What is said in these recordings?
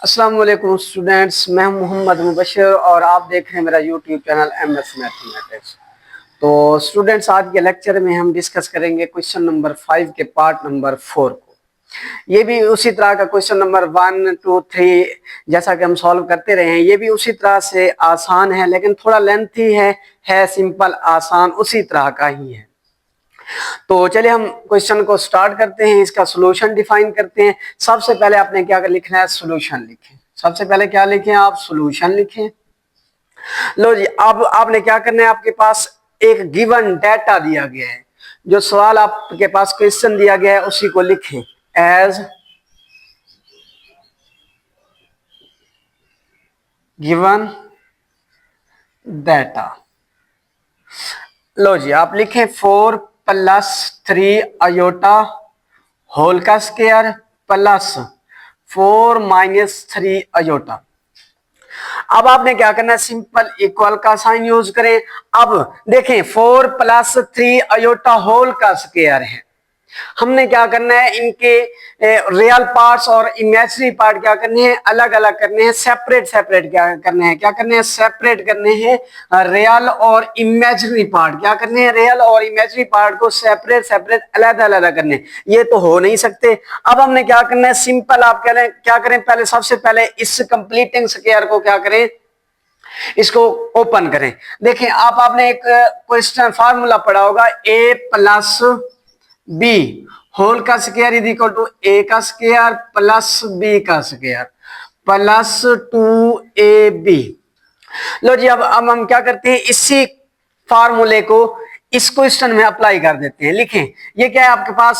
अस्सलाम वालेकुम स्टूडेंट्स, मैं हूं मोहम्मद मुबशर और आप देख रहे हैं मेरा यूट्यूब चैनल MS मैथमेटिक्स। तो स्टूडेंट्स, आज के लेक्चर में हम डिस्कस करेंगे क्वेश्चन नंबर 5 के पार्ट नंबर 4 को। ये भी उसी तरह का क्वेश्चन नंबर 1, 2, 3 जैसा कि हम सॉल्व करते रहे हैं, ये भी उसी तरह से आसान है, लेकिन थोड़ा लेंथी है सिंपल आसान उसी तरह का ही है। तो चलिए हम क्वेश्चन को स्टार्ट करते हैं, इसका सॉल्यूशन डिफाइन करते हैं। सबसे पहले आपने क्या लिखना है, सॉल्यूशन लिखें। सबसे पहले क्या लिखें आप, सॉल्यूशन लिखें। लो जी, अब आपने क्या करना है, आपके पास एक गिवन डेटा दिया गया है, जो सवाल आपके पास क्वेश्चन दिया गया है उसी को लिखें। As given data. लो जी, आप लिखें 4 + 3 अयोटा होल का स्क्वायर प्लस 4 - 3 अयोटा। अब आपने क्या करना है, सिंपल इक्वल का साइन यूज करें। अब देखें 4 + 3 अयोटा होल का स्क्वायर है। हमने क्या करना है, इनके रियल पार्ट्स और इमेजिनरी पार्ट क्या करने हैं, अलग अलग करने हैं, सेपरेट सेपरेट क्या करने हैं, सेपरेट करने हैं। रियल और इमेजिनरी पार्ट क्या करने हैं, रियल और इमेजिनरी पार्ट को सेपरेट सेपरेट अलग अलग करने हैं। ये तो हो नहीं सकते। अब हमने क्या करना है, सिंपल आप क्या करें, पहले सबसे पहले इस कंप्लीटिंग स्क्वायर को क्या करें, इसको ओपन करें। देखें आपने एक क्वेश्चन फार्मूला पढ़ा होगा, a + b होल का square is equal to a का स्क्वायर प्लस b का स्क्वायर प्लस 2ab। लो जी, अब हम क्या करते हैं, इसी फार्मूले को इस क्वेश्चन में अप्लाई कर देते हैं। लिखें, ये क्या है, आपके पास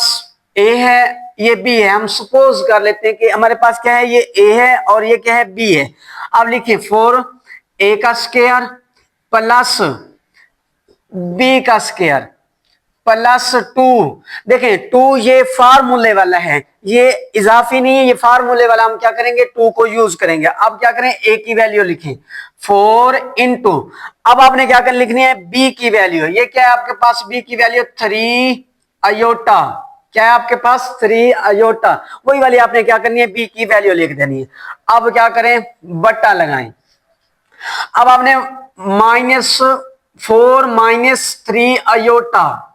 a है, ये b है। हम सपोज कर लेते हैं कि हमारे पास क्या है, ये a है और ये क्या है, b है। अब लिखें 4a का स्क्वायर प्लस b का स्क्वायर प्लस 2। देखें 2 ये फार्मूले वाला है, ये इजाफी नहीं है, ये फार्मूले वाला। हम क्या करेंगे, 2 को यूज करेंगे। अब क्या करें, a की वैल्यू लिखें 4 × अब आपने क्या कर लिखनी है, b की वैल्यू। ये क्या है आपके पास, b की वैल्यू 3 अयोटा। क्या है आपके पास, 3 अयोटा। वही वाली आपने क्या करनी है, b की वैल्यू लिख देनी है। अब क्या करें, बट्टा लगाएं। अब आपने -4 - 3 अयोटा।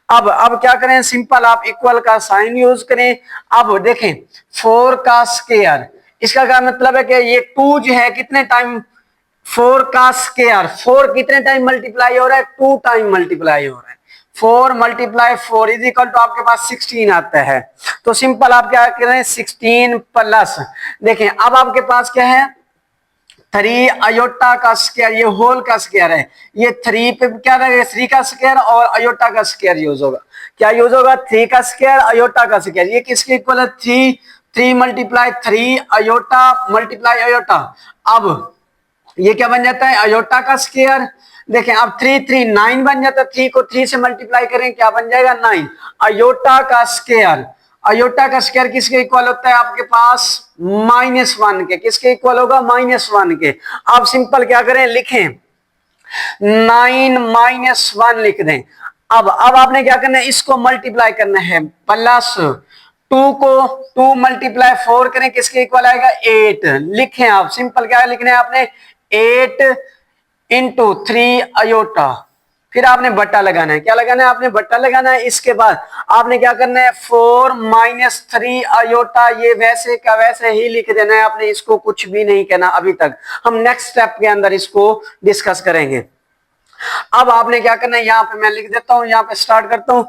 अब क्या करें, सिंपल आप इक्वल का साइन यूज करें। अब देखें 4 का स्क्वायर, इसका क्या मतलब है कि ये 2 जो है कितने टाइम, 4 का स्क्वायर, 4 कितने टाइम मल्टीप्लाई हो रहा है, 2 टाइम मल्टीप्लाई हो रहा है। 4 × 4 इज इक्वल टू आपके पास 16 आता है। तो सिंपल आप क्या करें, 16 प्लस, देखें अब आपके पास क्या है, 3 अयोटा का स्क्वायर, ये होल का स्क्वायर है। ये 3 पे क्या रहेगा, 3 का स्क्वायर और अयोटा का स्क्वायर यूज होगा। क्या यूज होगा, 3 का स्क्वायर अयोटा का स्क्वायर। ये किसके इक्वल है, 3 × 3 अयोटा मल्टीप्लाई अयोटा। अब ये क्या बन जाता है, अयोटा का स्क्वायर। देखें अब 3 3 9 बन जाता है। 3 को 3 से मल्टीप्लाई करें, क्या बन जाएगा, 9। अयोटा का स्क्वायर, अयोटा का स्क्वायर किसके इक्वल होता है आपके पास, -1 के। किसके इक्वल होगा, -1 के। आप सिंपल क्या करें, लिखें 9 - 1 लिख दें। अब आपने क्या करना है, इसको मल्टीप्लाई करना है, प्लस 2 को 2 × 4 करें, किसके इक्वल आएगा, 8। लिखें आप सिंपल क्या लिखना है आपने, 8 × 3 अयोटा। फिर आपने बट्टा लगाना है। क्या लगाना है, आपने बट्टा लगाना है। इसके बाद आपने क्या करना है, 4 - 3 अयोटा, ये वैसे का वैसे ही लिख देना है आपने, इसको कुछ भी नहीं कहना अभी तक। हम नेक्स्ट स्टेप के अंदर इसको डिस्कस करेंगे। अब आपने क्या करना है, यहाँ पे मैं लिख देता हूं, यहाँ पे स्टार्ट करता हूं।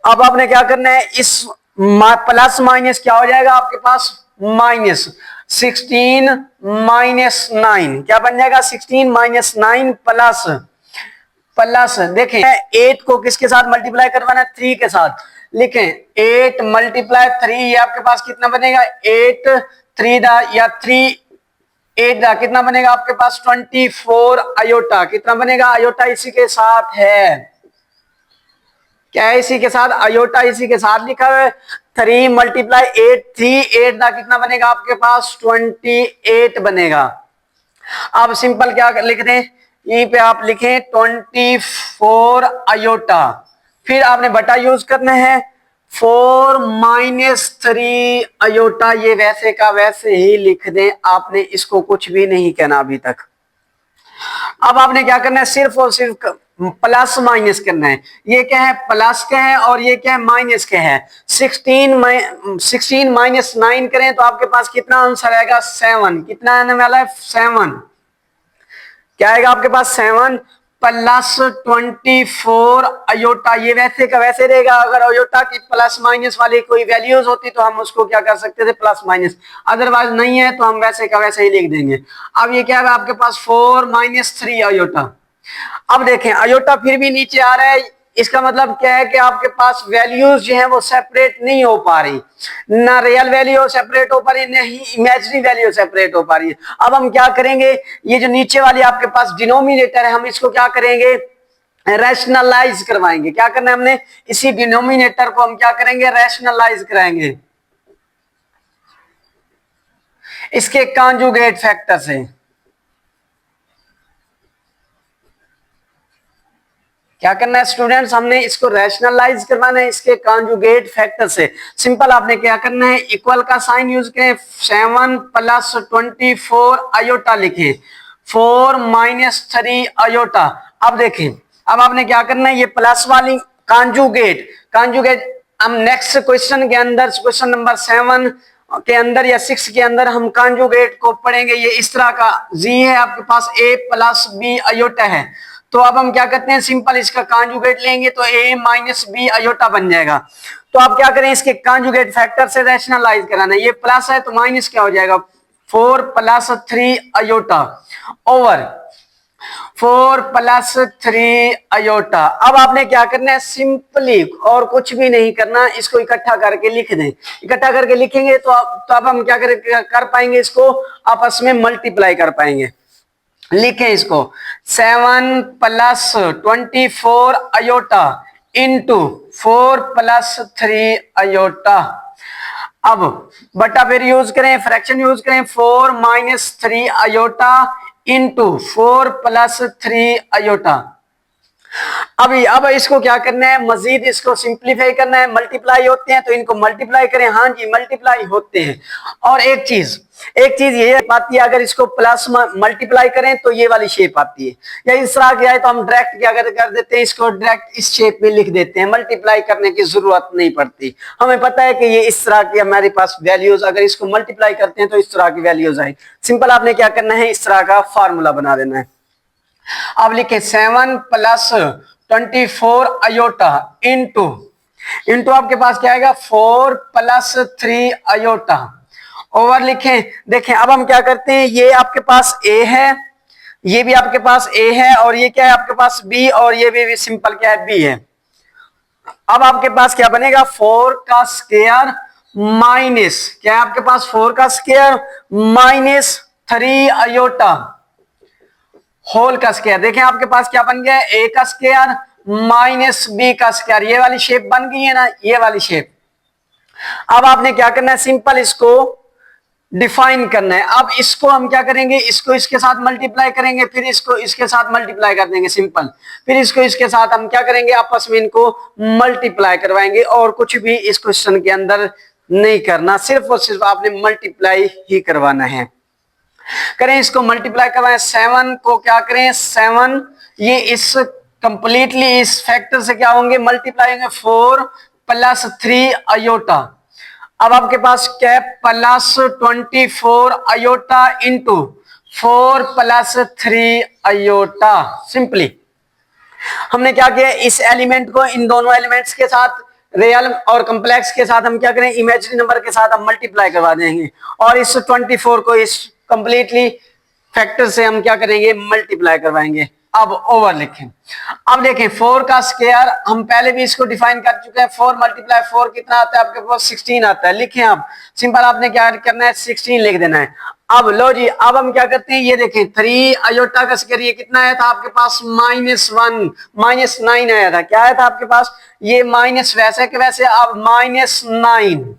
अब आपने क्या करना है, इस प्लस माइनस क्या हो जाएगा आपके पास, -16 - 9 क्या बन जाएगा, 16 - 9 प्लस देखें 8 को किसके साथ मल्टीप्लाई करवाना है, 3 के साथ। लिखें 8 × 3, ये आपके पास कितना बनेगा, 8 3 या 3 8 कितना बनेगा आपके पास, 24 अयोटा। कितना बनेगा, अयोटा इसी के साथ है। क्या है, इसी के साथ, अयोटा इसी के साथ लिखा है। 3 × 8 3 8 कितना बनेगा आपके पास, 28 बनेगा। अब सिंपल क्या लिख दें, यहीं पे आप लिखें 24 अयोटा। फिर आपने बटा यूज करना है, 4-3 अयोटा, ये वैसे का वैसे ही लिख दें, आपने इसको कुछ भी नहीं कहना अभी तक। अब आपने क्या करना है, सिर्फ और सिर्फ प्लस माइनस करना है। ये क्या है, प्लस का है और ये क्या है, माइनस का है। 16 माइनस 9 करें तो आपके पास कितना आंसर आएगा, 7। कितना आने वाला है, 7। क्या आएगा आपके पास, 7 प्लस 24 अयोटा। ये वैसे का वैसे रहेगा। अगर अयोटा की प्लस माइनस वाली कोई वैल्यूज होती तो हम उसको क्या कर सकते थे, प्लस माइनस। अदरवाइज नहीं है तो हम वैसे का वैसे ही लिख देंगे। अब ये क्या है आपके पास, 4-3 अयोटा। अब देखें अयोटा फिर भी नीचे आ रहा है, इसका मतलब क्या है कि आपके पास वैल्यूज जो है वो सेपरेट नहीं हो पा रही, ना रियल वैल्यू सेपरेट हो पा रही, ना ही इमेजिनरी वैल्यू सेपरेट हो पा रही है। अब हम क्या करेंगे, ये जो नीचे वाली आपके पास डिनोमिनेटर है, हम इसको क्या करेंगे, रैशनलाइज करवाएंगे। क्या करना है हमने, इसी डिनोमिनेटर को हम क्या करेंगे, रैशनलाइज कराएंगे इसके कॉन्जुगेट फैक्टर से। क्या करना है स्टूडेंट्स, हमने इसको रैशनलाइज करवाना है इसके कॉन्जुगेट फैक्टर से। सिंपल आपने क्या करना है, इक्वल का साइन यूज करें, 7 प्लस 24 अयोटा लिखें, 4-3 अयोटा। अब देखें, अब आपने क्या करना है, ये प्लस वाली कॉन्जुगेट हम नेक्स्ट क्वेश्चन के अंदर, क्वेश्चन नंबर 7 के अंदर या 6 के अंदर हम कॉन्जुगेट को पढ़ेंगे। ये इस तरह का जी है आपके पास, a प्लस बी अयोटा है। तो अब हम क्या करते हैं, सिंपल इसका कॉन्जुगेट लेंगे तो a माइनस बी अयोटा बन जाएगा। तो आप क्या करें, इसके कॉन्जुगेट फैक्टर से रैशनलाइज कराना है। ये प्लस है तो माइनस क्या हो जाएगा, 4+3 अयोटा ओवर 4+3 अयोटा। अब आपने क्या करना है, सिंपली और कुछ भी नहीं करना, इसको इकट्ठा करके लिख दें। इकट्ठा करके लिखेंगे तो अब हम क्या कर पाएंगे, इसको आपस में मल्टीप्लाई कर पाएंगे। लिखें इसको, 7 प्लस 24 अयोटा इंटू 4+3 अयोटा। अब बटा फिर यूज करें, फ्रैक्शन यूज करें, 4-3 अयोटा इंटू 4+3 अयोटा। अब इसको क्या करना है, मजीद इसको सिंप्लीफाई करना है। मल्टीप्लाई होते हैं तो इनको मल्टीप्लाई करें, हाँ जी मल्टीप्लाई होते हैं। और एक चीज ये आती है, अगर इसको प्लस मल्टीप्लाई करें तो ये वाली शेप आती है, या इस तरह की आए तो हम डायरेक्ट क्या कर देते हैं, इसको डायरेक्ट इस शेप में लिख देते हैं। मल्टीप्लाई करने की जरूरत नहीं पड़ती, हमें पता है कि ये इस तरह की हमारे पास वैल्यूज, अगर इसको मल्टीप्लाई करते हैं तो इस तरह की वैल्यूज आए। सिंपल आपने क्या करना है, इस तरह का फॉर्मूला बना देना है। अब लिखे 7 प्लस 24 अयोटा इंटू आपके पास क्या आएगा, 4+3 अयोटा ओवर लिखें। देखें अब हम क्या करते हैं, ये आपके पास a है, ये भी आपके पास a है, और ये क्या है आपके पास b, और ये भी सिंपल क्या है, b है। अब आपके पास क्या बनेगा, 4 का स्क्वायर माइनस क्या है आपके पास, 4 का स्क्वायर माइनस 3 अयोटा होल का स्क्वायर। देखें आपके पास क्या बन गया है, a का स्क्वायर माइनस b का स्क्वायर। ये वाली शेप बन गई है ना, ये वाली शेप। अब आपने क्या करना है, सिंपल इसको डिफाइन करना है। अब इसको हम क्या करेंगे, इसको इसके साथ मल्टीप्लाई करेंगे, फिर इसको इसके साथ मल्टीप्लाई कर देंगे सिंपल, फिर इसको इसके साथ हम क्या करेंगे, आपस में इनको मल्टीप्लाई करवाएंगे। और कुछ भी इस क्वेश्चन के अंदर नहीं करना, सिर्फ और सिर्फ आपने मल्टीप्लाई ही करवाना है। करें इसको मल्टीप्लाई करवाएं, 7 को क्या करें, 7 ये इस कंप्लीटली इस फैक्टर से क्या होंगे, मल्टीप्लाई होंगे, 4+3 अयोटा। अब आपके पास क्या है, plus 24 iota into 4+3 iota. Simply हमने क्या किया, इस एलिमेंट को इन दोनों एलिमेंट्स के साथ, रियल और कॉम्प्लेक्स के साथ हम क्या करें, इमेजिनरी नंबर के साथ हम मल्टीप्लाई करवा देंगे, और इस 24 को इस कंप्लीटली फैक्टर से हम क्या करेंगे, मल्टीप्लाई करवाएंगे। अब ओवर लिखें। अब देखें 4 का स्क्वायर हम पहले भी इसको डिफाइन कर चुके हैं, 4 × 4 कितना आता है आपके पास, 16 आता है। लिखें आप, सिंपल आपने क्या करना है, 16 लिख देना है। अब लो जी, अब हम क्या करते हैं, ये देखें 3 अयोटा का स्क्वायर ये कितना आया था आपके पास, -1 -9 आया था। क्या आया था आपके पास, ये माइनस वैसे के वैसे, अब -9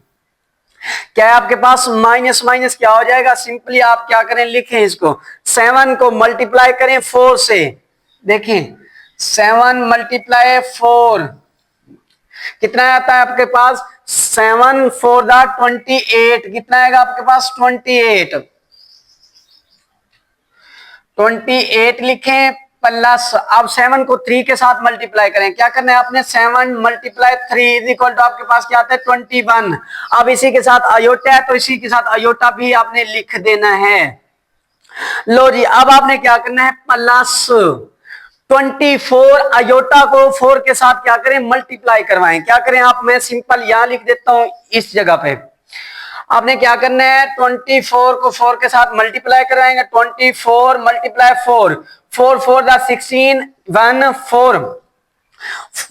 क्या है आपके पास, माइनस माइनस क्या हो जाएगा, सिंपली आप क्या करें, लिखें इसको, 7 को मल्टीप्लाई करें 4 से। देखें 7 × 4 कितना आता है आपके पास 7 4 द 28, कितना आएगा आपके पास 28, 28 लिखें प्लस, अब 7 को 3 के साथ मल्टीप्लाई करें, क्या करना है आपने 7 मल्टीप्लाई 3 इज इक्वल टू आपके पास क्या आता है 21। अब इसी के साथ अयोटा है तो इसी के साथ अयोटा भी आपने लिख देना है। लो जी, अब आपने क्या करना है प्लस 24 अयोटा को 4 के साथ क्या करें मल्टीप्लाई करवाएं, क्या करें आप, मैं सिंपल यहां लिख देता हूं इस जगह पे। आपने क्या करना है 24 को 4 के साथ मल्टीप्लाई कराएंगे, 24 मल्टीप्लाई 4, 4 4 द 16, 1 4,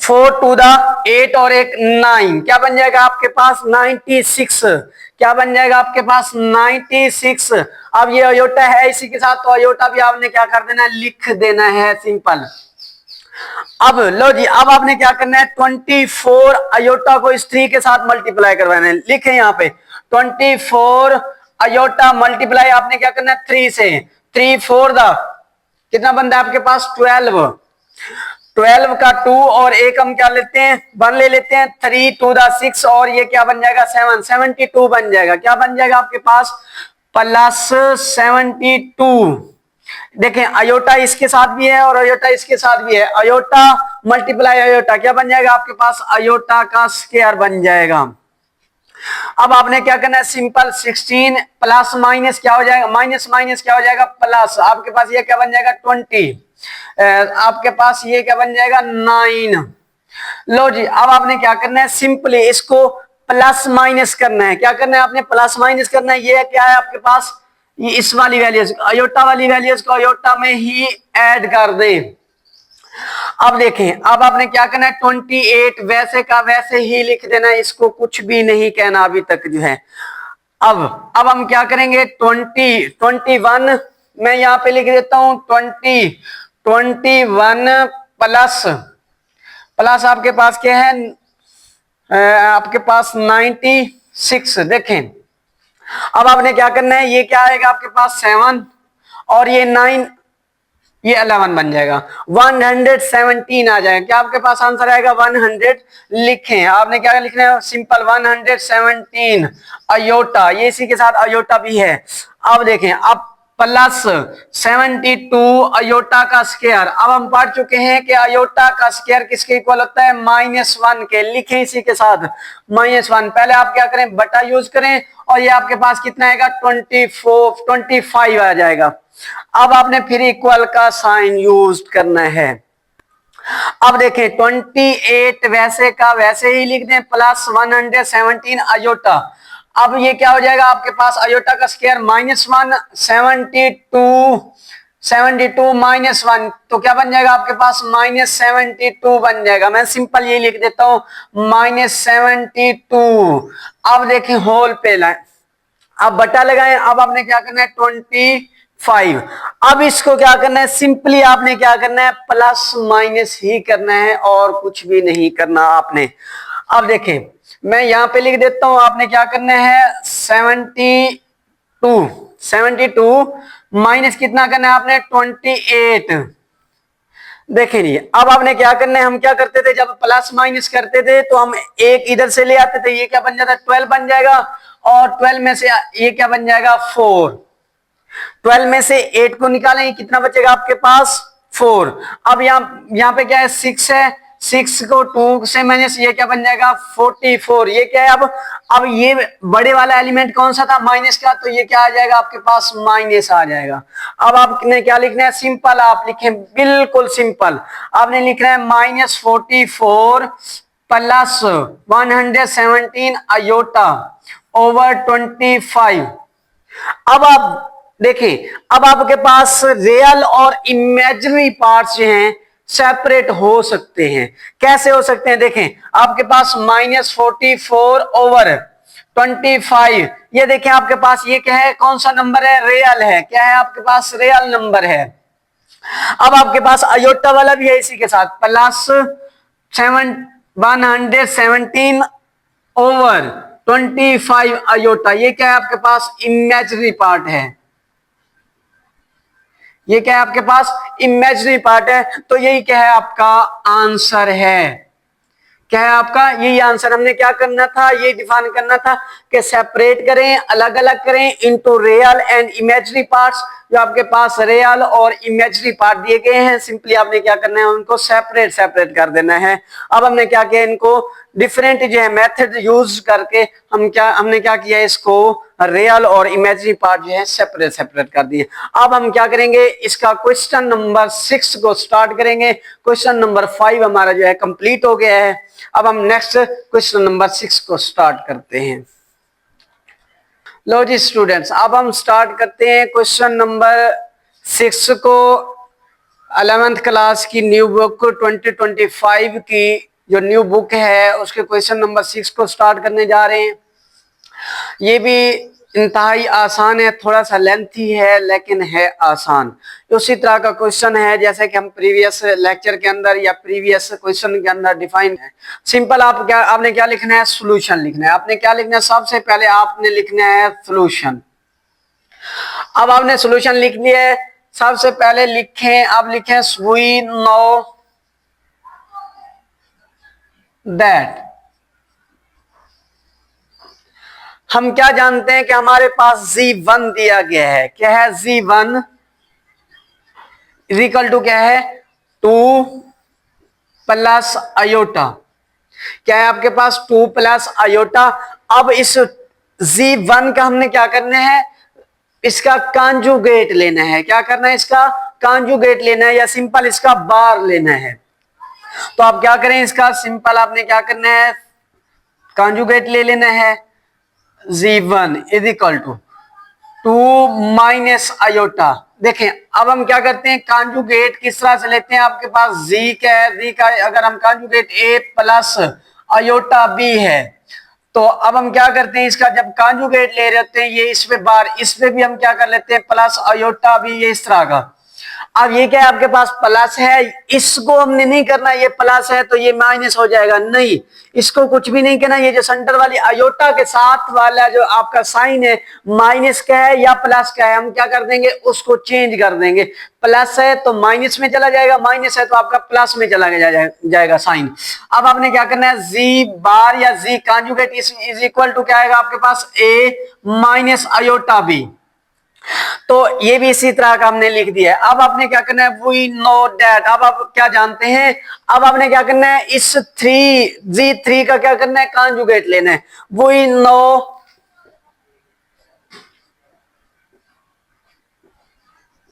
4 2 द 8 और एक 9, क्या बन जाएगा आपके पास 96, क्या बन जाएगा आपके पास 96। अब ये अयोटा है इसी के साथ तो अयोटा भी आपने क्या कर देना है लिख देना है सिंपल। अब लो जी, अब आपने क्या करना है 24 अयोटा को इस 3 के साथ मल्टीप्लाई करवाना है, लिखे यहाँ पे 24 अयोटा मल्टीप्लाई आपने क्या करना है 3 से, 3 4 द कितना बनता है आपके पास 12, 12 का 2 और एक हम क्या लेते हैं 1 ले लेते हैं, 3 2 द 6 और ये क्या बन जाएगा 7, 72 बन जाएगा, क्या बन जाएगा आपके पास प्लस 72। देखें अयोटा इसके साथ भी है और अयोटा इसके साथ भी है, अयोटा मल्टीप्लाई अयोटा क्या बन जाएगा आपके पास अयोटा का स्क्वायर बन जाएगा। अब आपने क्या करना है सिंपल 16 प्लस माइनस क्या हो जाएगा, माइनस माइनस क्या हो जाएगा प्लस, आपके पास ये क्या बन जाएगा 20, आपके पास ये क्या बन जाएगा 9। लो जी, अब आपने क्या करना है सिंपली इसको प्लस माइनस करना है, क्या करना है आपने प्लस माइनस करना है, ये क्या है आपके पास ये इस वाली वैल्यूज अयोटा वाली वैल्यूज को अयोटा में ही ऐड कर दे। अब देखें अब आपने क्या करना है 28 वैसे का वैसे ही लिख देना है, इसको कुछ भी नहीं कहना अभी तक जो है। अब हम क्या करेंगे 21 मैं यहाँ पे लिख देता हूं 21 प्लस प्लस आपके पास क्या है आपके पास 96। देखें अब आपने क्या करना है, ये क्या आएगा आपके पास 7 और ये 9 ये 11 बन जाएगा, 117 आ जाएगा, क्या आपके पास आंसर आएगा 100। लिखें आपने क्या लिखना है सिंपल 117 अयोटा, ये इसी के साथ अयोटा भी है। अब देखें अब प्लस 72 अयोटा का स्क्वायर, अब हम पढ़ चुके हैं कि अयोटा का स्क्वायर किसके इक्वल होता है -1 के, लिखें इसी के साथ -1, पहले आप क्या करें बटा यूज करें और ये आपके पास कितना आएगा 25 आ जाएगा। अब आपने फिर इक्वल का साइन यूज करना है। अब देखें 28 वैसे का वैसे ही लिख दें प्लस 117 अयोटा, अब ये क्या हो जाएगा आपके पास अयोटा का स्क्वायर -1 72 -1 तो क्या बन जाएगा आपके पास -72 बन जाएगा, मैं सिंपल ये लिख देता हूं -72। अब देखें होल पे लाइन, अब बटा लगाएं, अब आपने क्या करना है 25, अब इसको क्या करना है सिंपली आपने क्या करना है प्लस माइनस ही करना है और कुछ भी नहीं करना आपने। अब देखें मैं यहां पे लिख देता हूं, आपने क्या करना है 72 माइनस कितना करना है आपने 28। देखें जी अब आपने क्या करना है, हम क्या करते थे जब प्लस माइनस करते थे तो हम एक इधर से ले आते थे, ये क्या बन जाता है 12 बन जाएगा और 12 में से ये क्या बन जाएगा 4, 12 में से 8 को निकालेंगे कितना बचेगा आपके पास 4। अब यहाँ पे क्या है 6 है, 6 को 2 से माइनस ये क्या बन जाएगा 44, ये क्या है अब ये बड़े वाला एलिमेंट कौन सा था माइनस का, तो ये क्या आ जाएगा आपके पास माइनस आ जाएगा। अब आपने क्या लिखना है सिंपल आप लिखें बिल्कुल सिंपल, आपने लिखना है -44 प्लस 117 अयोटा ओवर 25। अब आप देखिए अब आपके पास रियल और इमेजिनरी पार्ट्स जो हैं सेपरेट हो सकते हैं, कैसे हो सकते हैं देखें आपके पास -44 ओवर 25, ये देखें आपके पास ये क्या है कौन सा नंबर है रियल है, क्या है आपके पास रियल नंबर है। अब आपके पास अयोटा वाला भी है इसी के साथ प्लस 117 ओवर 25 अयोटा, ये क्या है आपके पास इमेजिनरी पार्ट है, ये क्या है आपके पास इमेजिनरी पार्ट है, तो यही क्या है आपका आंसर है। क्या है आपका यही आंसर। हमने क्या करना था, ये डिफाइन करना था कि सेपरेट करें, अलग अलग करें into real and imaginary parts. जो आपके पास रियल और इमेजिनरी पार्ट दिए गए हैं, सिंपली आपने क्या करना है, उनको सेपरेट सेपरेट कर देना है। अब हमने क्या किया, इनको डिफरेंट जो है मेथड यूज करके हमने क्या किया, इसको रियल और इमेजिनरी पार्ट जो है सेपरेट सेपरेट कर दिए। अब हम क्या करेंगे, इसका क्वेश्चन नंबर 6 को स्टार्ट करेंगे। क्वेश्चन नंबर 5 हमारा जो है कंप्लीट हो गया है। अब हम नेक्स्ट क्वेश्चन नंबर 6 को स्टार्ट करते हैं। लो जी स्टूडेंट्स, अब हम स्टार्ट करते हैं क्वेश्चन नंबर 6 को। 11th क्लास की न्यू बुक 2025 की जो न्यू बुक है, उसके क्वेश्चन नंबर 6 को स्टार्ट करने जा रहे हैं। ये भी इंतहाई आसान है, थोड़ा सा लेंथी है लेकिन है आसान। उसी तरह का क्वेश्चन है जैसे कि हम प्रीवियस लेक्चर के अंदर या प्रीवियस क्वेश्चन के अंदर डिफाइन है। सिंपल आपने क्या लिखना है, सॉल्यूशन लिखना है। आपने क्या लिखना है, सबसे पहले आपने लिखना है सॉल्यूशन। अब आपने सॉल्यूशन लिख लिया है, सबसे पहले लिखें, अब लिखें वी नो दैट। हम क्या जानते हैं कि हमारे पास Z1 दिया गया है। क्या है, Z1 इक्वल टू क्या है, 2 प्लस आयोटा। क्या है आपके पास, 2 प्लस आयोटा। अब इस Z1 का हमने क्या करना है, इसका कॉन्जुगेट लेना है। क्या करना है, इसका कॉन्जुगेट लेना है या सिंपल इसका बार लेना है। तो आप क्या करें, इसका सिंपल आपने क्या करना है, कॉन्जुगेट ले लेना है। Z1 is equal to 2 minus iota. देखें अब हम क्या करते हैं, कॉन्जुगेट किस तरह से लेते हैं। आपके पास Z क्या है, Z का अगर हम conjugate A plus iota B है, तो अब हम क्या करते हैं, इसका जब कॉन्जुगेट ले रहे होते हैं, ये इस पे बार, इस पे भी हम क्या कर लेते हैं प्लस आयोटा भी, ये इस तरह का। अब ये क्या है, आपके पास प्लस है, इसको हमने नहीं करना, ये प्लस है तो ये माइनस हो जाएगा, नहीं इसको कुछ भी नहीं करना। ये जो सेंटर वाली आयोटा के साथ वाला जो आपका साइन है, माइनस का है या प्लस का है, हम क्या कर देंगे, उसको चेंज कर देंगे। प्लस है तो माइनस में चला जाएगा, माइनस है तो आपका प्लस में चला जाएगा साइन। अब आपने क्या करना है, जी बार या z conjugate is equal to क्या आएगा आपके पास, ए माइनस आयोटा बी। तो ये भी इसी तरह का हमने लिख दिया है। अब आपने क्या करना है, वी नो दैट। अब आप क्या जानते हैं, अब आपने क्या करना है, इस Z3 का क्या करना है, कॉन्जुगेट लेना है। We know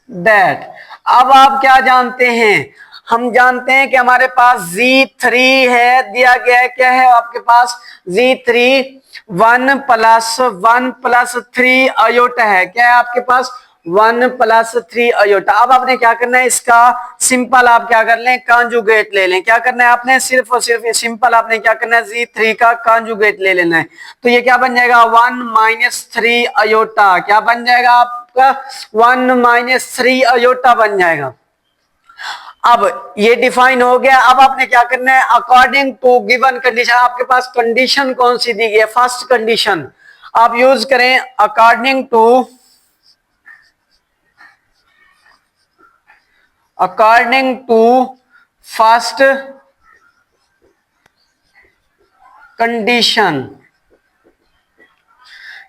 that. अब आप क्या जानते हैं, हम जानते हैं कि हमारे पास Z3 है, दिया गया है। क्या है आपके पास, Z3 1 प्लस 3 आयोटा है। क्या है आपके पास, 1 प्लस 3 आयोटा। अब आपने क्या करना है, इसका सिंपल आप क्या कर लें, कॉन्जुगेट ले लें। क्या करना है आपने, सिर्फ और सिर्फ सिंपल आपने क्या करना है, Z3 का कॉन्जुगेट ले लेना है। तो ये क्या बन जाएगा, 1 माइनस 3 आयोटा। क्या बन जाएगा आपका, 1 माइनस 3 आयोटा बन जाएगा। अब ये डिफाइन हो गया। अब आपने क्या करना है, अकॉर्डिंग टू गिवन कंडीशन। आपके पास कंडीशन कौन सी दी गई है, फर्स्ट कंडीशन आप यूज करें, अकॉर्डिंग टू फर्स्ट कंडीशन।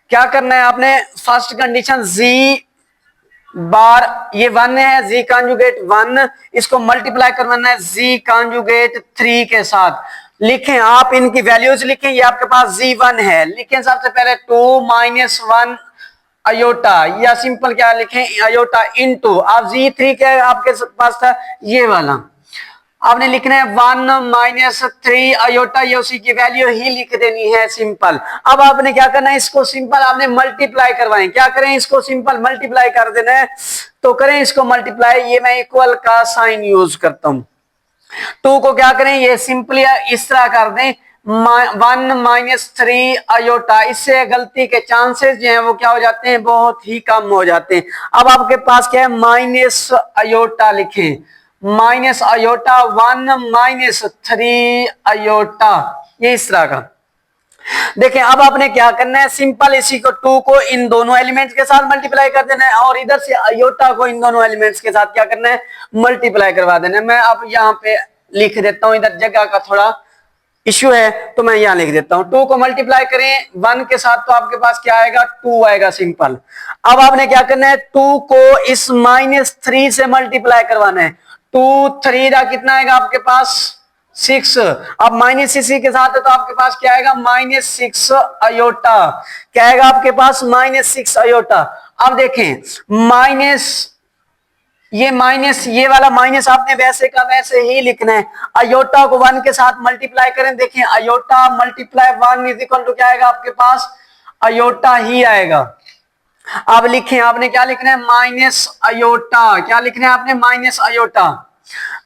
क्या करना है आपने, फर्स्ट कंडीशन Z बार, ये 1 है, Z कॉन्जुगेट 1, इसको मल्टीप्लाई करवाना है Z कॉन्जुगेट 3 के साथ। लिखें आप इनकी वैल्यूज लिखें, ये आपके पास Z1 है, लिखें सबसे पहले 2 माइनस 1 अयोटा, या सिंपल क्या लिखें, अयोटा इनटू, आप Z3 के आपके पास था ये वाला, आपने लिखना है 1 माइनस 3 अयोटा, ये उसी की वैल्यू ही लिख देनी है सिंपल। अब आपने क्या करना है, इसको सिंपल आपने मल्टीप्लाई करवाएं। क्या करें, इसको सिंपल मल्टीप्लाई कर देना है, तो करें इसको मल्टीप्लाई। ये मैं इक्वल का साइन यूज करता हूं। 2 को क्या करें, ये सिंपली इस तरह कर दें, 1 माइनस 3 अयोटा। इससे गलती के चांसेस जो हैं वो क्या हो जाते हैं, बहुत ही कम हो जाते हैं। अब आपके पास क्या है, माइनस अयोटा लिखें, माइनस अयोटा 1 माइनस 3 अयोटा, ये इस तरह का। देखें अब आपने क्या करना है, सिंपल इसी को 2 को इन दोनों एलिमेंट्स के साथ मल्टीप्लाई कर देना है, और इधर से अयोटा को इन दोनों एलिमेंट्स के साथ क्या करना है, मल्टीप्लाई करवा देना है। मैं अब यहाँ पे लिख देता हूं, इधर जगह का थोड़ा इश्यू है, तो मैं यहां लिख देता हूं 2 को मल्टीप्लाई करें 1 के साथ तो आपके पास क्या आएगा 2 आएगा, सिंपल। अब आपने क्या करना है 2 को इस -3 से मल्टीप्लाई करवाना है। 2 3 का कितना आएगा आपके पास 6। अब माइनस इसी के साथ है तो आपके पास क्या आएगा -6 अयोटा। क्या आएगा आपके पास -6 अयोटा। अब देखें माइनस ये वाला माइनस आपने वैसे का वैसे ही लिखना है। अयोटा को 1 के साथ मल्टीप्लाई करें, देखें iota multiply 1 is equal to क्या आएगा आपके पास अयोटा ही आएगा। अब लिखें, आपने क्या लिखना है माइनस अयोटा। क्या लिखना है आपने माइनस अयोटा।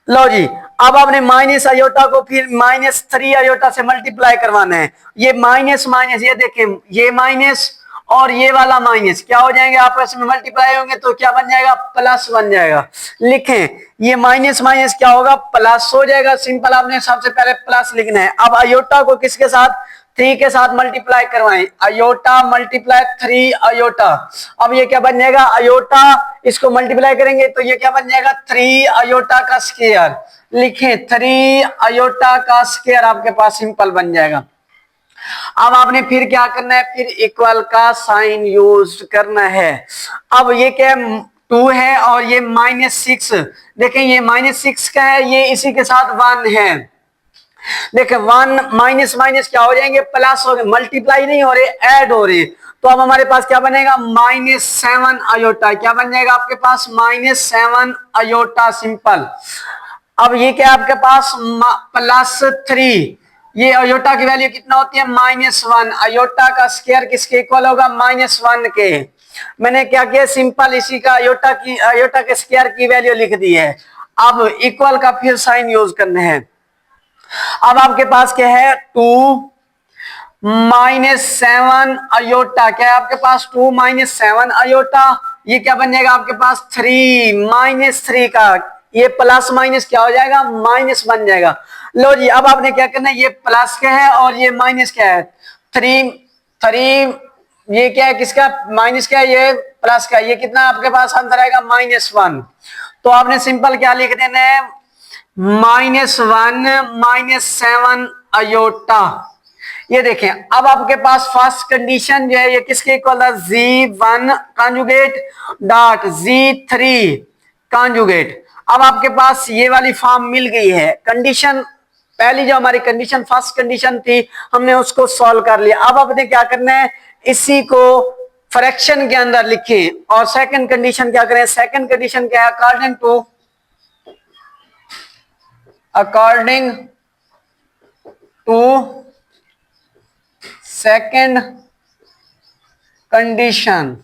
लो जी, अब आपने माइनस अयोटा को फिर -3 अयोटा से मल्टीप्लाई करवाना है। ये माइनस माइनस, ये देखें ये माइनस और ये वाला माइनस क्या हो जाएंगे आपस में मल्टीप्लाई होंगे तो क्या बन जाएगा प्लस बन जाएगा। लिखें ये माइनस माइनस क्या होगा प्लस हो जाएगा, सिंपल। आपने सबसे पहले प्लस लिखना है। अब अयोटा को किसके साथ 3 के साथ मल्टीप्लाई करवाएं, अयोटा मल्टीप्लाई 3 अयोटा। अब ये क्या बन जाएगा अयोटा, इसको मल्टीप्लाई करेंगे तो ये क्या बन जाएगा 3 अयोटा का स्क्वायर। लिखें 3 अयोटा का स्क्वायर आपके पास सिंपल बन जाएगा। अब आपने फिर क्या करना है, फिर इक्वल का साइन यूज करना है। अब ये क्या 2 है और ये -6, देखें ये -6 का है, ये इसी के साथ 1 है। देखिए 1 माइनस माइनस क्या हो जाएंगे प्लस हो गए, मल्टीप्लाई नहीं हो रहे ऐड हो रहे। तो अब हमारे पास क्या बनेगा -7 अयोटा। क्या बन जाएगा आपके पास -7 अयोटा, सिंपल। अब ये क्या आपके पास +3, ये अयोटा की वैल्यू कितना होती है -1। अयोटा का स्क्वायर किसके इक्वल होगा -1 के। मैंने क्या किया सिंपल इसी का अयोटा के स्क्वायर की वैल्यू लिख दी है। अब इक्वल का फिर साइन यूज करने हैं। अब आपके पास क्या है 2 -7 अयोटा। क्या है आपके पास 2 -7 अयोटा। ये क्या बन जाएगा आपके पास 3 -3 का, ये प्लस माइनस क्या हो जाएगा माइनस बन जाएगा। लो जी, अब आपने क्या करना है ये प्लस क्या है और ये माइनस क्या है 3 ये क्या है किसका माइनस क्या है ये प्लस का, ये कितना आपके पास आंसर आएगा -1। तो आपने सिंपल क्या लिख देना है -1 -7 अयोटा। ये देखें अब आपके पास फर्स्ट कंडीशन जो है ये किसके इक्वल था Z1 conjugate dot Z3 conjugate. अब आपके पास ये वाली फॉर्म मिल गई है। कंडीशन पहली जो हमारी कंडीशन फर्स्ट कंडीशन थी हमने उसको सॉल्व कर लिया। अब आपने क्या करना है इसी को फ्रैक्शन के अंदर लिखें और सेकंड कंडीशन क्या करें, सेकंड कंडीशन क्या है अकॉर्डिंग टू सेकंड कंडीशन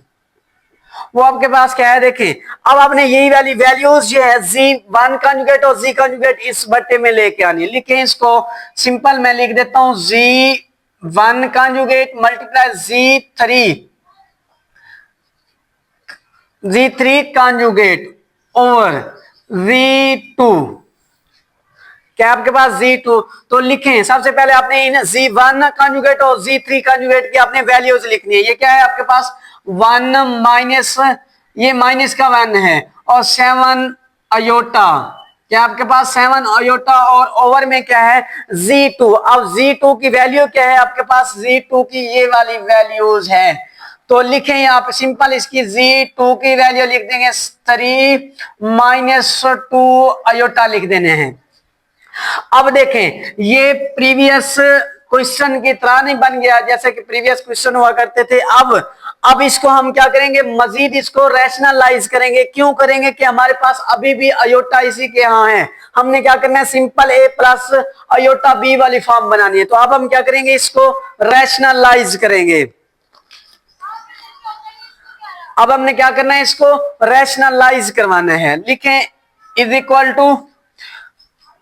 वो आपके पास क्या है देखें। अब आपने यही वाली वैल्यूज जो है Z1 कॉन्जुगेट और Z कॉन्जुगेट इस बट्टे में लेके आनी है। लिखें इसको सिंपल मैं लिख देता हूं Z1 conjugate multiply Z3 conjugate over Z2। क्या आपके पास Z2 तो लिखें सबसे पहले आपने इन Z1 कॉन्जुगेट और Z3 कॉन्जुगेट की आपने वैल्यूज लिखनी है। ये क्या है आपके पास 1 माइनस ये माइनस का 1 है और 7 अयोटा। क्या आपके पास 7 अयोटा और ओवर में क्या है Z2। अब Z2 की वैल्यू क्या है आपके पास Z2 की ये वाली वैल्यूज है। तो लिखें यहाँ पे सिंपल इसकी Z2 की वैल्यू लिख देंगे 3 - 2 अयोटा लिख देने हैं। अब देखें ये प्रीवियस क्वेश्चन की तरह नहीं बन गया जैसे कि प्रीवियस क्वेश्चन हुआ करते थे। अब इसको हम क्या करेंगे मजीद इसको रैशनलाइज करेंगे। क्यों करेंगे कि हमारे पास अभी भी अयोटा इसी के यहाँ है। हमने क्या करना है simple a plus iota b वाली फॉर्म बनानी है। तो अब हम क्या करेंगे इसको रैशनलाइज करेंगे। अब हमने क्या करना है इसको रैशनलाइज करवाना है। लिखें is equal to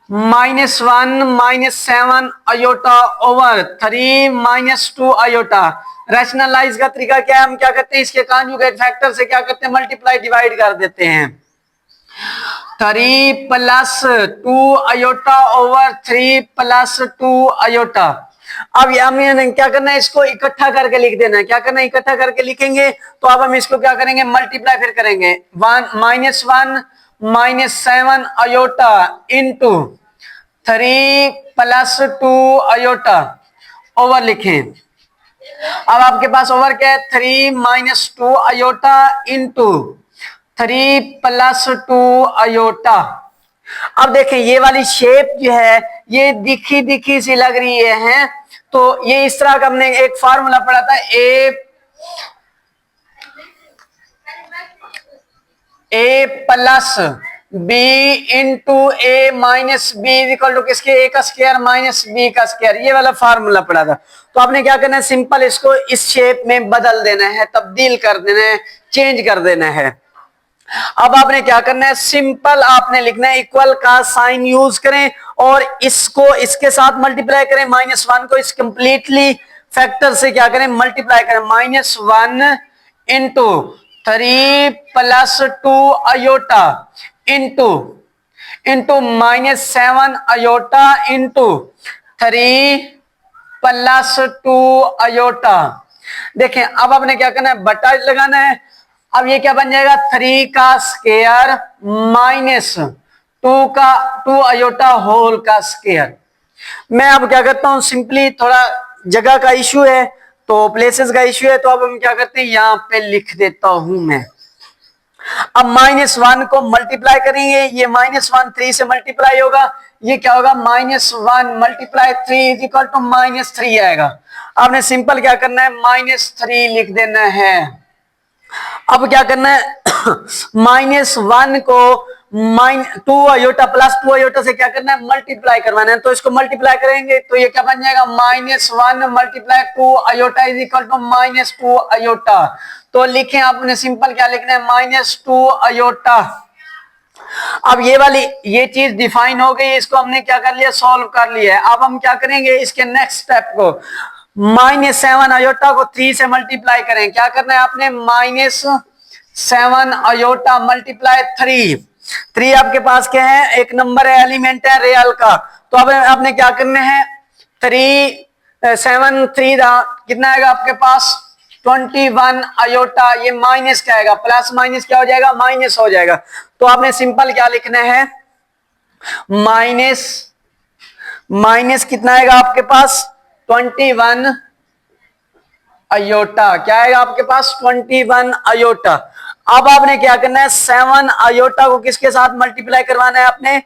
-1 -7 iota over 3 - 2 iota. Rationalise का तरीका क्या है, हम क्या करते हैं इसके कॉन्जुगेट फैक्टर से क्या करते हैं मल्टीप्लाई डिवाइड कर देते हैं। 3 + 2 अयोटा ओवर 3 + 2 अयोटा। अब हमें क्या करना है इसको इकट्ठा करके लिख देना है। क्या करना है इकट्ठा करके लिखेंगे तो अब हम इसको क्या करेंगे मल्टीप्लाई फिर करेंगे 1 -7 iota into 3 plus 2 iota over लिखें। अब आपके पास ओवर क्या है, 3 minus 2 iota into 3 plus 2 iota. अब देखें ये वाली शेप जो है ये दिखी दिखी सी लग रही है, तो ये इस तरह का हमने एक फार्मूला पढ़ा था, a plus b into a minus b equal to किसके, ए का स्क्वायर माइनस बी का स्क्वायर, ये वाला फार्मूला पढ़ा था। तो आपने क्या करना है, सिंपल इसको इस शेप में बदल देना है, तब्दील कर देना है, चेंज कर देना है। अब आपने क्या करना है, सिंपल आपने लिखना है इक्वल का साइन यूज करें और इसको इसके साथ मल्टीप्लाई करें, -1 को इस कंप्लीटली फैक्टर से क्या करें, मल्टीप्लाई करें। -1 into 3 plus 2 iota into -7 iota into 3 plus 2 iota. देखें अब आपने क्या करना है, बटा लगाना है। अब ये क्या बन जाएगा, 3 का स्क्वायर माइनस 2 अयोटा होल का स्क्वायर। मैं अब क्या करता हूं, सिंपली थोड़ा जगह का इश्यू है तो प्लेसेस का इश्यू है, तो अब हम क्या करते हैं, यहां पे लिख देता हूं मैं। अब -1 को मल्टीप्लाई करेंगे, ये -1 3 से मल्टीप्लाई होगा, ये क्या होगा, -1 मल्टीप्लाई 3 इज इक्वल टू -3 आएगा। आपने सिंपल क्या करना है, -3 लिख देना है। अब क्या करना है, -1 को 2 अयोटा प्लस 2 अयोटा से क्या करना है, मल्टीप्लाई करवाना है। तो इसको मल्टीप्लाई करेंगे तो ये क्या बन जाएगा, -1 multiply 2 iota is equal to -2 iota. तो लिखें आपने सिंपल क्या लिखना है, -2 अयोटा। अब ये वाली ये चीज डिफाइन हो गई, इसको हमने क्या कर लिया, सॉल्व कर लिया है। अब हम क्या करेंगे, इसके नेक्स्ट स्टेप को -7 अयोटा को 3 से मल्टीप्लाई करें। क्या करना है आपने, -7 अयोटा मल्टीप्लाई 3 आपके पास क्या है, एक नंबर है, एलिमेंट है रियल का। तो अब आपने क्या करना है, 7 3 कितना आएगा आपके पास, 21 अयोटा। ये माइनस क्या आएगा, प्लस माइनस क्या हो जाएगा, माइनस हो जाएगा। तो आपने सिंपल क्या लिखना है, माइनस कितना आएगा आपके पास, 21 अयोटा। क्या आएगा आपके पास, 21 अयोटा। अब आपने क्या करना है, 7 अयोटा को किसके साथ मल्टीप्लाई करवाना है, आपने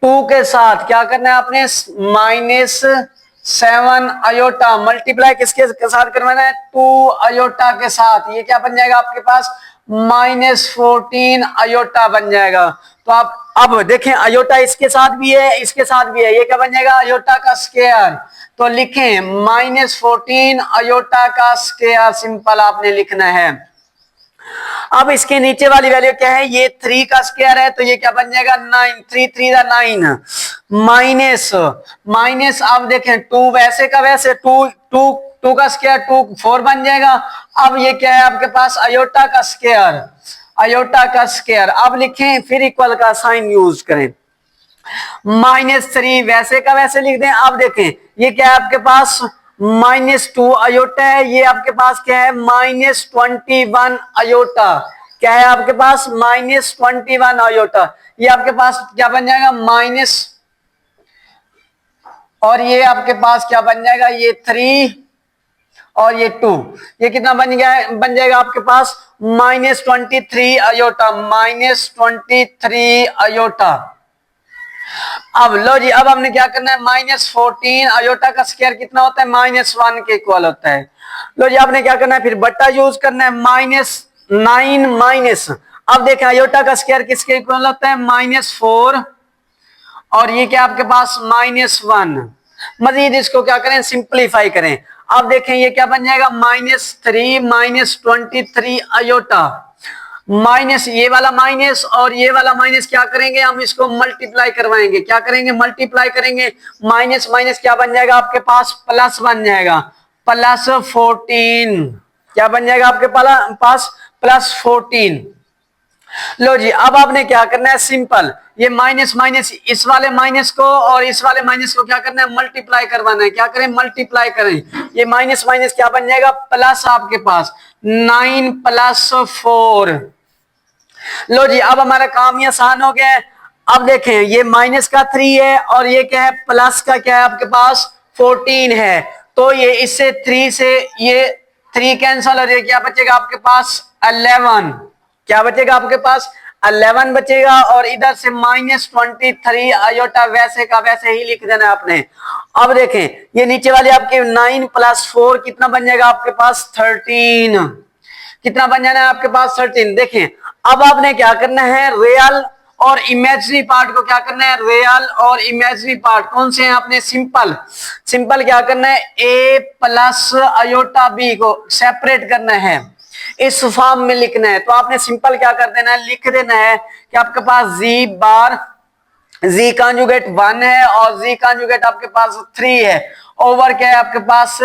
2 के साथ। क्या करना है आपने, -7 अयोटा मल्टीप्लाई किसके साथ करवाना है, 2 अयोटा के साथ। ये क्या बन जाएगा आपके पास, -14 अयोटा बन जाएगा। तो आप अब देखें, अयोटा इसके साथ भी है, इसके साथ भी है, ये क्या बन जाएगा, अयोटा का स्क्वायर। तो लिखें -14 अयोटा का स्क्वायर, सिंपल आपने लिखना है। अब इसके नीचे वाली वैल्यू क्या है, ये 3 का स्क्वायर है, तो ये क्या बन जाएगा, 9, 3 3 9 माइनस अब देखें 2 वैसे का वैसे, 2 का स्क्वायर 2 4 बन जाएगा। अब ये क्या है आपके पास, अयोटा का स्क्वायर, अयोटा का स्क्वायर। अब लिखें, फिर इक्वल का साइन यूज करें, -3 वैसे का वैसे लिख दें। अब देखें ये क्या है आपके पास, -2 अयोटा है, ये आपके पास क्या है, -21 अयोटा। क्या है आपके पास, -21 अयोटा। ये आपके पास क्या बन जाएगा, माइनस, और ये आपके पास क्या बन जाएगा, ये 3 और ये 2, ये कितना बन गया, बन जाएगा आपके पास -23 अयोटा, -23 अयोटा। अब लो जी, अब हमने क्या करना है, -14 अयोटा का स्क्वायर कितना होता है, -1 के इक्वल होता है। लो जी, आपने क्या करना है, फिर बट्टा यूज करना है, -9 माइनस, अब देखें अयोटा का स्क्वायर किसके इक्वल होता है, -4, और ये क्या आपके पास -1। मजीद इसको क्या करें, सिंप्लीफाई करें। अब देखें ये क्या बन जाएगा, -3 -23 अयोटा, माइनस ये वाला माइनस और ये वाला माइनस, क्या करेंगे हम, इसको मल्टीप्लाई करवाएंगे। क्या करेंगे, मल्टीप्लाई करेंगे, माइनस माइनस क्या बन जाएगा आपके पास, प्लस बन जाएगा, +14। क्या बन जाएगा आपके पास, +14। लो जी, अब आपने क्या करना है, सिंपल ये माइनस माइनस, इस वाले माइनस को और इस वाले माइनस को क्या करना है, मल्टीप्लाई करवाना है। क्या करें, मल्टीप्लाई करें, ये माइनस माइनस क्या बन जाएगा, प्लस आपके पास 9 + 4। लो जी, अब हमारा काम ये आसान हो गया है। अब देखें ये माइनस का 3 है और ये क्या है प्लस का क्या है आपके पास 14 है, तो ये इससे 3 से ये 3 कैंसल हो जाएगा, क्या बचेगा आपके पास 11, क्या बचेगा आपके पास 11 बचेगा, और इधर से -23 आयोटा वैसे का वैसे ही लिख देना आपने। अब देखें ये नीचे वाले आपके 9 + 4 कितना बन जाएगा आपके पास 13, कितना बन जाना है आपके पास 13। देखें अब आपने क्या करना है, रियल और इमेजिनरी पार्ट को क्या करना है, रियल और इमेजिनरी पार्ट कौन से हैं आपने सिंपल, सिंपल क्या करना है a प्लस आयोटा b को सेपरेट करना है, इस फॉर्म में लिखना है। तो आपने सिंपल क्या कर देना है, लिख देना है कि आपके पास z बार z कॉन्जुगेट 1 है और z कॉन्जुगेट आपके पास 3 है, ओवर क्या है आपके पास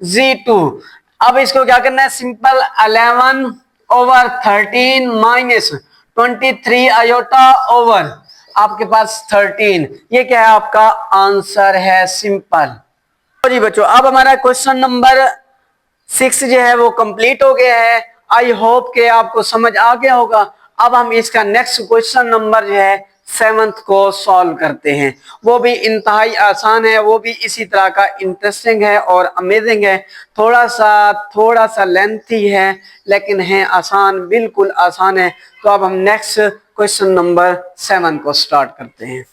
z2। अब इसको क्या करना है सिंपल 11/13 -23 आयोटा ओवर आपके पास 13, ये क्या है आपका आंसर है सिंपल। तो जी बच्चों अब हमारा क्वेश्चन नंबर 6 जो है वो कंप्लीट हो गया है। आई होप के आपको समझ आ गया होगा। अब हम इसका नेक्स्ट क्वेश्चन नंबर जो है 7th को सॉल्व करते हैं, वो भी इंतहाई आसान है, वो भी इसी तरह का इंटरेस्टिंग है और अमेजिंग है, थोड़ा सा लेंथी है लेकिन है आसान, बिल्कुल आसान है। तो अब हम नेक्स्ट क्वेश्चन नंबर 7 को स्टार्ट करते हैं।